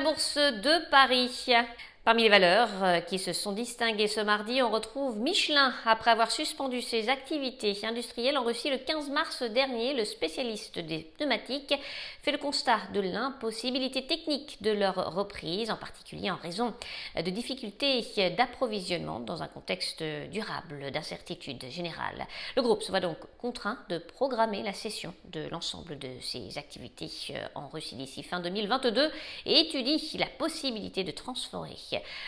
bourse de Paris. Parmi les valeurs qui se sont distinguées ce mardi, on retrouve Michelin. Après avoir suspendu ses activités industrielles en Russie le 15 mars dernier, le spécialiste des pneumatiques fait le constat de l'impossibilité technique de leur reprise, en particulier en raison de difficultés d'approvisionnement dans un contexte durable d'incertitude générale. Le groupe se voit donc contraint de programmer la cession de l'ensemble de ses activités en Russie d'ici fin 2022 et étudie la possibilité de transférer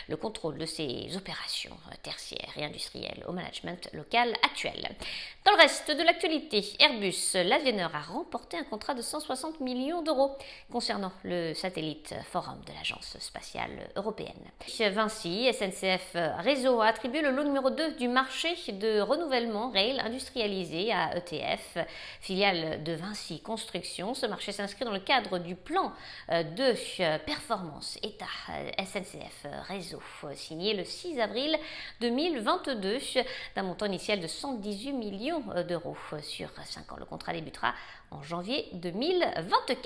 le contrôle de ces opérations tertiaires et industrielles au management local actuel. Dans le reste de l'actualité, Airbus, l'avionneur, a remporté un contrat de 160 millions d'euros concernant le satellite Forum de l'Agence spatiale européenne. Vinci, SNCF Réseau a attribué le lot numéro 2 du marché de renouvellement rail industrialisé à ETF, filiale de Vinci Construction. Ce marché s'inscrit dans le cadre du plan de performance État SNCF Réseau, signé le 6 avril 2022 d'un montant initial de 118 millions d'euros sur 5 ans. Le contrat débutera en janvier 2024.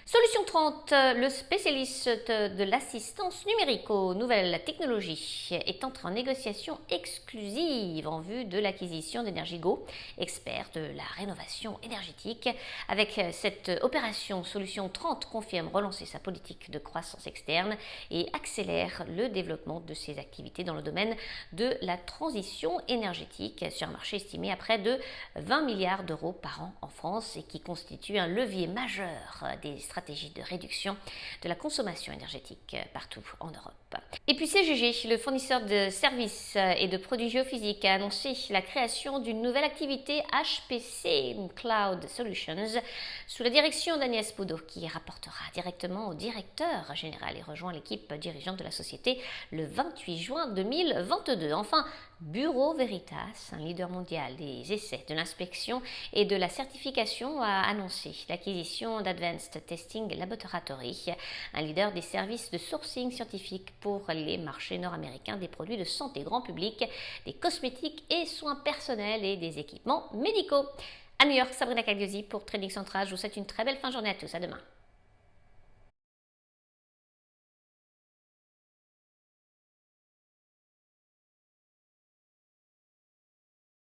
Solution 30, le spécialiste de l'assistance numérique aux nouvelles technologies, est entré en négociation exclusive en vue de l'acquisition d'Energigo, expert de la rénovation énergétique. Avec cette opération, Solution 30 confirme relancer sa politique de croissance externe et accélère le développement de ses activités dans le domaine de la transition énergétique sur un marché estimé à près de 20 milliards d'euros par an en France et qui constitue un levier majeur des stratégies de réduction de la consommation énergétique partout en Europe. Et puis CGG, le fournisseur de services et de produits géophysiques, a annoncé la création d'une nouvelle activité HPC Cloud Solutions sous la direction d'Agnès Poudot, qui rapportera directement au directeur général et rejoint l'équipe dirigeante de la société le 28 juin 2022. Enfin, Bureau Veritas, un leader mondial des essais, de l'inspection et de la certification, a annoncé l'acquisition d'Advanced Testing Laboratory, un leader des services de sourcing scientifique pour les marchés nord-américains des produits de santé grand public, des cosmétiques et soins personnels et des équipements médicaux. À New York, Sabrina Cagliosi pour Trading Central. Je vous souhaite une très belle fin de journée à tous. À demain.